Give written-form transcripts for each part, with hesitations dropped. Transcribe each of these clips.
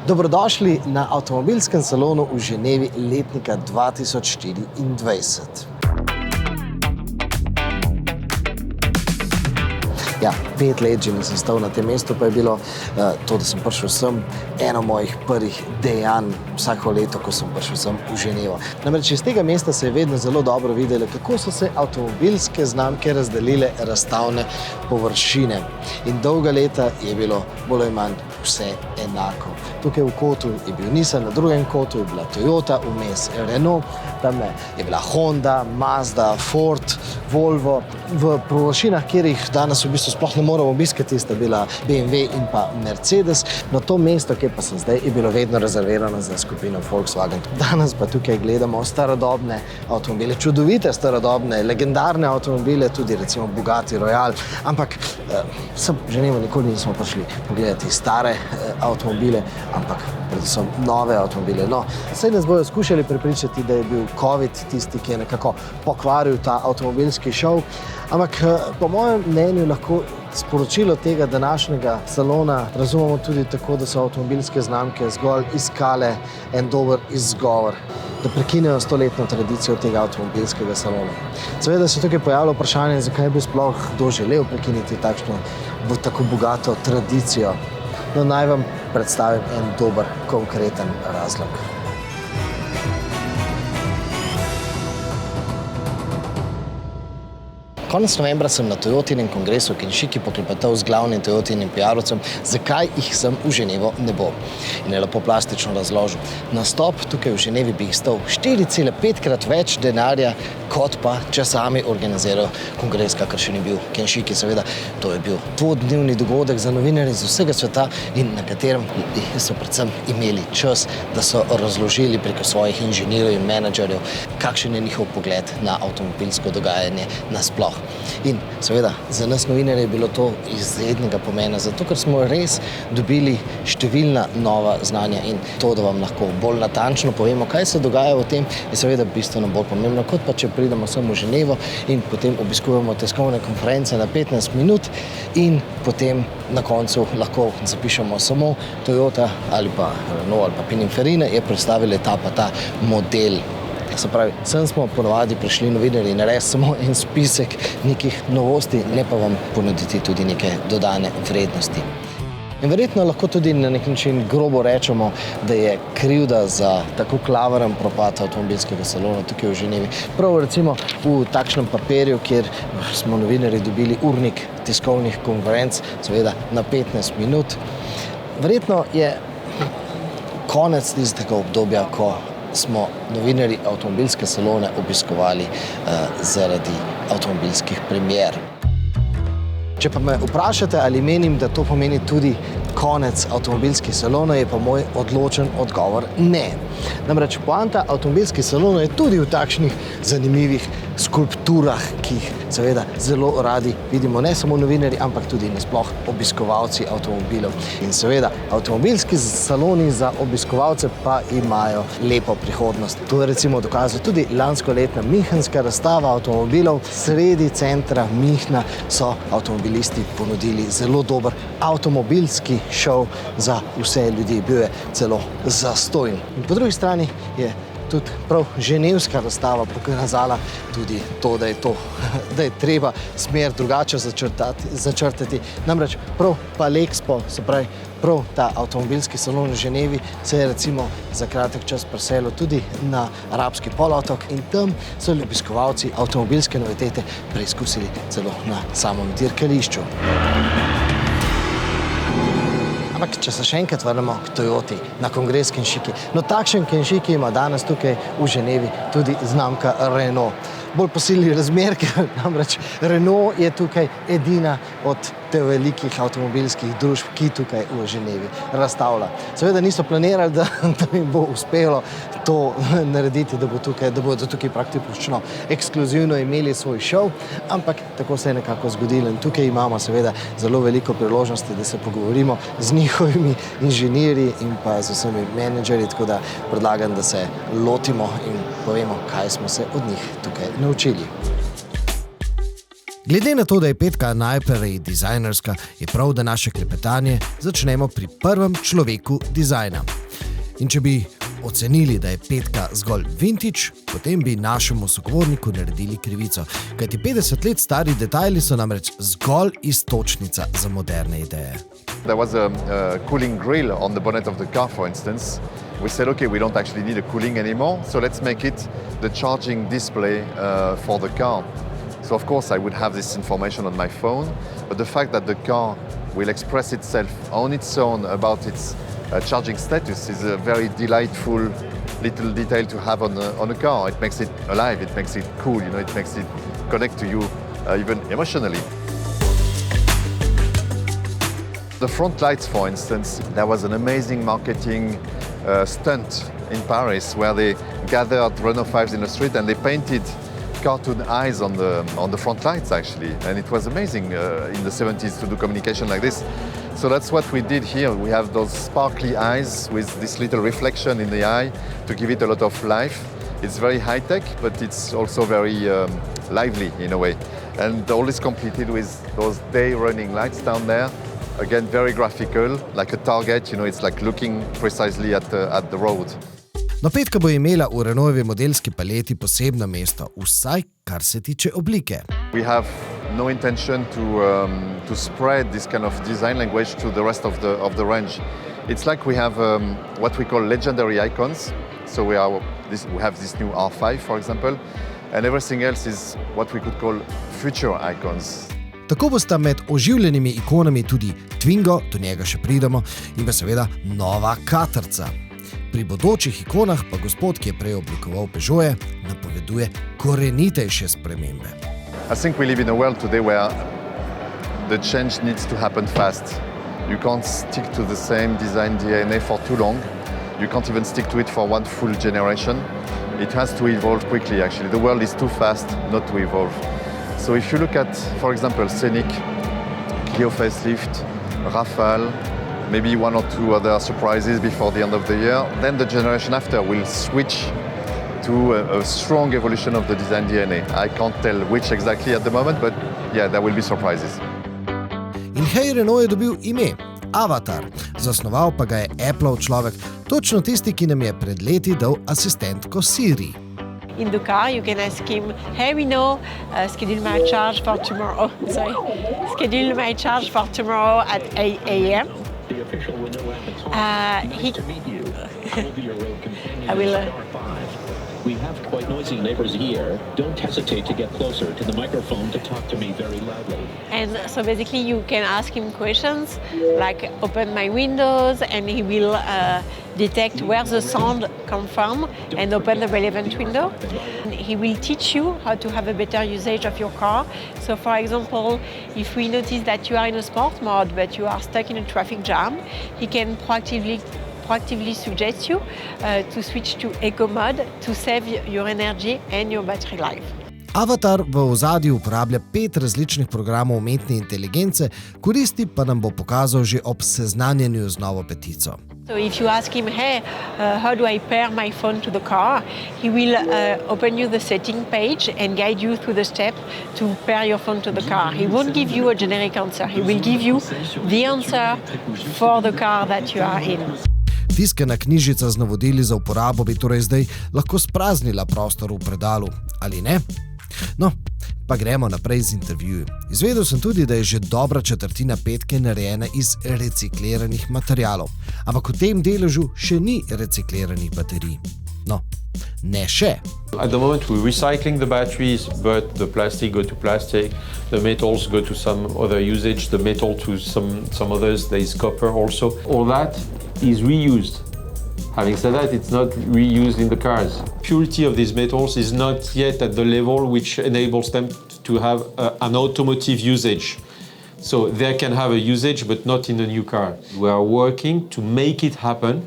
Dobrodošli na avtomobilskem salonu v Ženevi letnika 2024. Ja, 5 let že nisem stal na tem mestu, pa je bilo to, da sem prišel sem, eno mojih prvih dejanj vsako leto, ko sem prišel sem v Ženevo. Namreč iz tega mesta se je vedno zelo dobro videlo, kako so se avtomobilske znamke razdelile razstavne površine. In dolga leta je bilo bolj ali manj vse enako. Tukaj v kotu je bil Nissan, na drugem kotu je bila Toyota, vmes Renault, tam je bila Honda, Mazda, Ford, Volvo. V površinah, kjer jih danes v bistvu sploh ne moramo obiskati, sta bila BMW in pa Mercedes. No, to mesto, kjer pa sem zdaj, je bilo vedno rezervirano za skupino Volkswagen. Danes pa tukaj gledamo starodobne avtomobile, čudovite starodobne, legendarne avtomobile, tudi recimo Bugatti Royale, ampak sem v Ženevo nikoli nismo prišli pogledati stare avtomobile, ampak predvsem nove avtomobile. No, saj nas bojo skušali prepričati, da je bil COVID tisti, ki je nekako pokvaril ta avtomobilski šov, ampak po mojem mnenju lahko sporočilo tega današnjega salona razumemo tudi tako, da so avtomobilske znamke zgolj iskale en dober izgovor, da prekinejo 100-letno tradicijo tega avtomobilskega salona. Seveda se tukaj pojavlja vprašanje, zakaj bi sploh kdo želel prekiniti takšno tako bogato tradicijo. No, naj vam predstavim en dober, konkreten razlog. Konec novembra sem na Toyotinem kongresu v Kenšiki poklepetal z glavnim Toyotinim PR-ovcem, zakaj jih sem v Ženevo ne bo. In je lepo plastično razložil. Nastop tukaj v Ženevi bi jih stal 4,5-krat več denarja, kot pa če sami organizirajo kongres, kakor še ni bil v Kenšiki. Seveda, to je bil dvodnevni dogodek za novinarje iz vsega sveta in na katerem so predvsem imeli čas, da so razložili preko svojih inženirjev in menedžerjev, kakšen je njihov pogled na avtomobilsko dogajanje nasploh. In seveda, za nas novinarje je bilo to izrednega pomena, zato ker smo res dobili številna nova znanja in to, da vam lahko bolj natančno povemo, kaj se dogaja v tem, je seveda bistveno bolj pomembno, kot pa če pridemo sem v Ženevo in potem obiskujemo tiskovne konference na 15 minut in potem na koncu lahko zapišemo samo Toyota ali pa Renault ali pa Pininfarina je predstavila ta pa ta model. Se pravi, sem smo ponovadi prišli novinarji narediti samo en spisek nekih novosti, ne pa vam ponuditi tudi neke dodane vrednosti. In verjetno lahko tudi na nek način grobo rečemo, da je krivda za tako klavaren propad avtomobilskega salona tukaj v Ženevi. Prav recimo v takšnem papirju, kjer smo novinarji dobili urnik tiskovnih konferenc, seveda na 15 minut. Verjetno je konec tistega obdobja, ko smo novinarji avtomobilske salone obiskovali zaradi avtomobilskih premier. Če pa me vprašate, ali menim, da to pomeni tudi konec avtomobilskih salonov, je pa moj odločen odgovor ne. Namreč poanta avtomobilskih salonov je tudi v takšnih zanimivih skulpturah, ki jih seveda zelo radi vidimo ne samo novinarji, ampak tudi nasploh obiskovalci avtomobilov. In seveda, avtomobilski saloni za obiskovalce pa imajo lepo prihodnost. To je recimo dokazal tudi lanskoletna Münchenska razstava avtomobilov. Sredi centra Münchna so avtomobilisti ponudili zelo dober avtomobilski šov za vse ljudi. Bil je celo zastonj. In po drugi strani je tudi prav ženevska razstava pokazala tudi to, da je treba smer drugače začrtati. Namreč prav Palexpo, se pravi prav ta avtomobilski salon v Ženevi, se je recimo za kratek čas preselil tudi na Arabski polotok in tam so obiskovalci avtomobilske novitete preizkusili celo na samem dirkališču. Ampak, če se še enkrat vrnemo k Toyoti na kongres Kenšiki. No, takšen Kenšiki ima danes tukaj v Ženevi tudi znamka Renault. Bolj posilni razmer, ker namreč Renault je tukaj edina od te velikih avtomobilskih družb, ki tukaj v Ženevi razstavlja. Seveda niso planirali, da jim bo uspelo to narediti, da bodo tukaj praktično ekskluzivno imeli svoj šov, ampak tako se je nekako zgodilo. In tukaj imamo seveda zelo veliko priložnosti, da se pogovorimo z njihovimi inženirji in pa z vsemi menedžerji, tako da predlagam, da se lotimo in povemo, kaj smo se od njih tukaj naučili. Glede na to, da je petka najprej dizajnerska, je prav, da naše klepetanje začnemo pri prvem človeku dizajna. In če bi ocenili, da je petka zgolj vintage, potem bi našemu sogovorniku naredili krivico. Kajti 50 let stari detajli so namreč zgolj iztočnica za moderne ideje. There was a cooling grill on the bonnet of the car, for instance. We said, okay, we don't actually need a cooling anymore, so let's make it the charging display for the car. So of course I would have this information on my phone, but the fact that the car will express itself on its own about its charging status is a very delightful little detail to have on a car. It makes it alive, it makes it cool, it makes it connect to you even emotionally. The front lights, for instance, there was an amazing marketing stunt in Paris where they gathered Renault 5s in the street and they painted cartoon eyes on the front lights, actually. And it was amazing in the 70s to do communication like this. So that's what we did here. We have those sparkly eyes with this little reflection in the eye to give it a lot of life. It's very high-tech, but it's also very lively in a way. And all is completed with those day-running lights down there. Again, very graphical, like a target, it's like looking precisely at the road. No, petka bo imela v Renaultovi modelski paleti posebno mesto, vsaj kar se tiče oblike. We have no intention to spread this kind of design language to the rest of the range. It's like we have what we call legendary icons. So we have this new R5, for example, and everything else is what we could call future icons. Tako bosta med oživljenimi ikonami tudi Twingo, do njega še pridemo, in pa seveda nova Katrca. Pri bodočih ikonah pa gospod, ki je prej oblikoval Peugeote, napoveduje korenitejše spremembe. I think we live in a world today where the change needs to happen fast. You can't stick to the same design DNA for too long. You can't even stick to it for one full generation. It has to evolve quickly, actually. The world is too fast not to evolve. So if you look at, for example, Scenic, Clio facelift, Rafale, maybe one or two other surprises before the end of the year, then the generation after will switch to a strong evolution of the design DNA. I can't tell which exactly at the moment, but yeah, there will be surprises. In hej, Renault je dobil ime Avatar, zasnoval pa ga je Appleov človek, točno tisti, ki nam je pred leti dal asistentko Siri. In the car, you can ask him, hey Renault, schedule my charge for tomorrow. Schedule my charge for tomorrow at 8 a.m. The official Renault app is to meet you. I will be your road companion. I will. We have quite noisy neighbors here. Don't hesitate to get closer to the microphone to talk to me very loudly. And so basically you can ask him questions like open my windows and he will detect where the sound comes from and open the relevant window. He will teach you how to have a better usage of your car. So for example, if we notice that you are in a sport mode but you are stuck in a traffic jam, he can proactively suggest you to switch to eco mode to save your energy and your battery life. Avatar v ozadju uporablja 5 različnih programov umetne inteligence, koristi pa nam bo pokazal že ob seznanjenju z novo petico. So if you ask him, hey, how do I pair my phone to the car? He will open you the setting page and guide you through the step to pair your phone to the car. He won't give you a generic answer. He will give you the answer for the car that you are in. Tiskana knjižica z navodili za uporabo bi torej zdaj lahko spraznila prostor v predalu, ali ne? No, pa gremo naprej z intervjujem. Izvedel sem tudi, da je že dobra četrtina petke narejena iz recikliranih materialov, ampak v tem deležu še ni recikliranih baterij. No, ne še. At the moment we're recycling the batteries, but the plastic go to plastic, the metals go to some other usage, the metal to some others, there is copper also. All that is reused. Having said that, it's not reused in the cars. Purity of these metals is not yet at the level which enables them to have an automotive usage. So they can have a usage, but not in a new car. We are working to make it happen,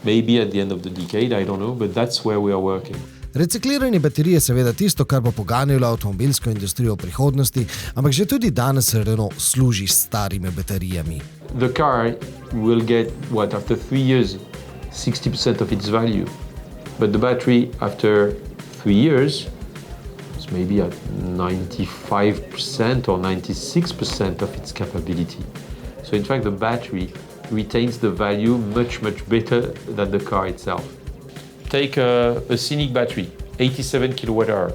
maybe at the end of the decade, I don't know, but that's where we are working. Recikliranje baterije je seveda tisto, kar bo poganjalo avtomobilsko industrijo v prihodnosti, ampak že tudi danes Renault služi s starimi baterijami. The car will get, after 3 years, 60% of its value. But the battery, after 3 years, It's maybe at 95% or 96% of its capability. So in fact, the battery retains the value much, much better than the car itself. Take a Scenic battery, 87 kilowatt hour.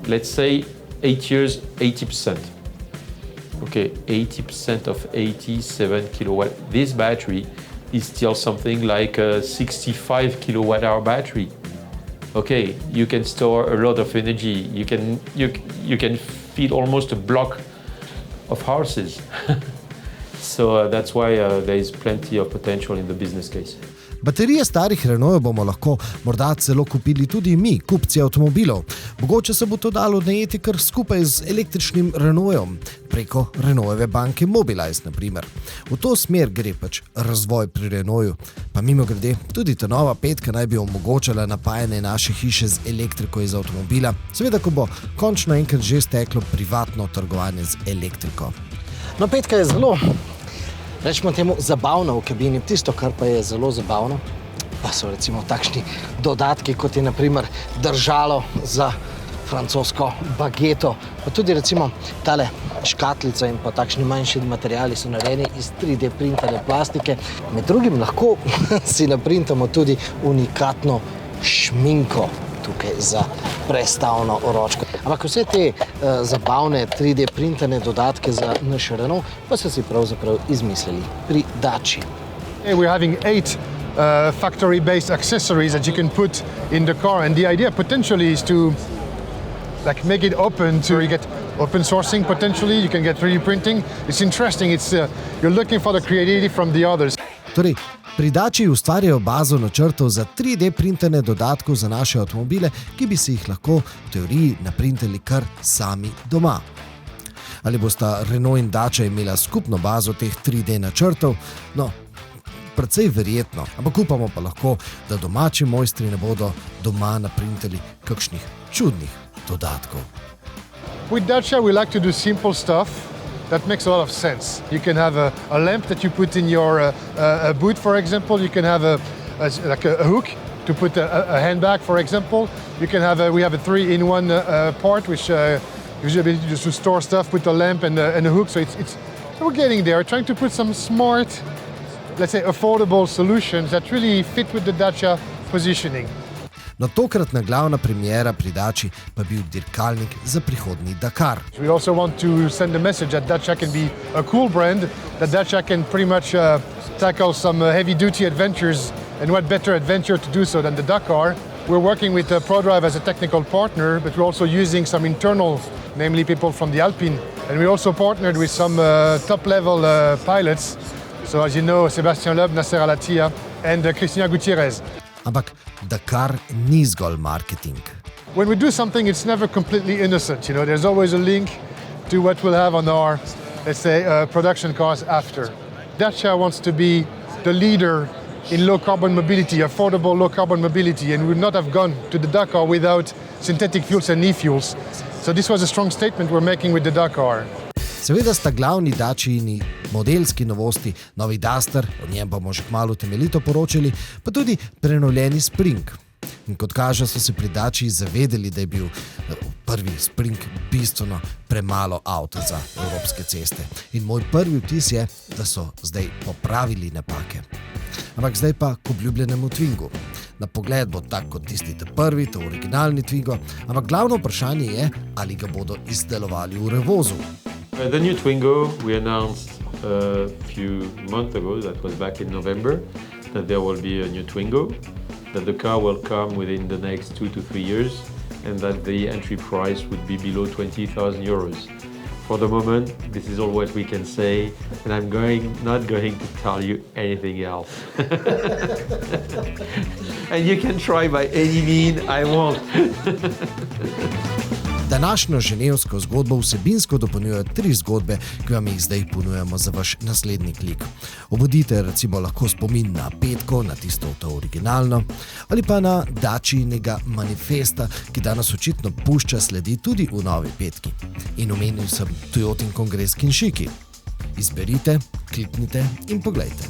Let's say 8 years, 80%. Okay, 80% of 87 kilowatt. This battery is still something like a 65 kilowatt hour battery. Okay, you can store a lot of energy. You can feed almost a block of houses. So that's why there is plenty of potential in the business case. Baterije starih Renaultov bomo lahko morda celo kupili tudi mi, kupci avtomobilov. Mogoče se bo to dalo najeti kar skupaj z električnim Renaultom, preko Renaultove banke Mobilize, na primer. V to smer gre pač razvoj pri Renaultu. Pa mimogrede, tudi ta nova 5 naj bi omogočala napajanje naše hiše z elektriko iz avtomobila, seveda, ko bo končno enkrat že steklo privatno trgovanje z elektriko. No, 5 je zelo, rečemo temu, zabavno v kabini. Tisto, kar pa je zelo zabavno, pa so recimo takšni dodatki, kot je na primer držalo za francosko bageto, pa tudi recimo tale škatlica in pa takšni manjši materiali so narejeni iz 3D printane plastike. Med drugim lahko si naprintamo tudi unikatno šminko tukaj za prestavno oročko. Ampak vse te zabavne 3D printane dodatke za naš Renault pa so si pravzaprav izmislili pri Daci. We're having 8 factory-based accessories that you can put in the car, and the idea potentially is to make it open, to you get open sourcing potentially, you can get 3D printing. It's interesting, you're looking for the creativity from the others. Torej, pri Daci ustvarjajo bazo načrtov za 3D printane dodatkov za naše avtomobile, ki bi si jih lahko v teoriji naprintali kar sami doma. Ali bosta Renault in Dacia imela skupno bazo teh 3D načrtov? No, precej verjetno, ampak upamo pa lahko, da domači mojstri ne bodo doma naprintali kakšnih čudnih dodatkov. With Dacia we like to do simple stuff that makes a lot of sense. You can have a lamp that you put in your boot, for example. You can have a hook to put a handbag, for example. You can have we have a 3-in-1 part which gives you the ability to store stuff, put a lamp and a hook. So we're getting there, trying to put some smart, let's say, affordable solutions that really fit with the Dacia positioning. No, tokratna glavna premiera pri Daci pa bil dirkalnik za prihodnji Dakar. We also want to send a message that Dacia can be a cool brand, that Dacia can pretty much tackle some heavy-duty adventures, and what better adventure to do so than the Dakar. We're working with ProDrive as a technical partner, but we're also using some internal, namely people from the Alpine, and we also partnered with some top-level pilots. So as you know, Sébastien Loeb, Nasser Al-Attiyah and Cristina Gutiérrez. Ampak Dakar ni zgolj marketing. When we do something, it's never completely innocent. You know, there's always a link to what we'll have on our, let's say, production cars after. Dacia wants to be the leader in low-carbon mobility, affordable low-carbon mobility, and we would not have gone to the Dakar without synthetic fuels and e-fuels. So this was a strong statement we're making with the Dakar. Seveda sta glavni Daciini modelski novosti novi Duster, o njem bomo že kmalu temeljito poročali, pa tudi prenovljeni Spring. In kot kaže, so se pri Dacii zavedeli, da je bil prvi Spring bistveno premalo avto za evropske ceste. In moj prvi vtis je, da so zdaj popravili napake. Ampak zdaj pa k obljubljenemu Twingu. Na pogled bo tak kot tisti prvi, to originalni Twingo, ampak glavno vprašanje je, ali ga bodo izdelovali v revozu. The new Twingo we announced a few months ago, that was back in November, that there will be a new Twingo, that the car will come within the next 2 to 3 years, and that the entry price would be below 20,000 euros. For the moment, this is all what we can say, and I'm not going to tell you anything else. And you can try by any means, I won't. Današnjo ženevsko zgodbo vsebinsko dopolnjujejo 3 zgodbe, ki vam jih zdaj ponujamo za vaš naslednji klik. Obudite recimo lahko spomin na 5, na tisto to originalno, ali pa na Daciinega manifesta, ki danes očitno pušča sledi tudi v novi 5. In omenil sem Toyotin kongres Kinshiki. Izberite, kliknite in poglejte.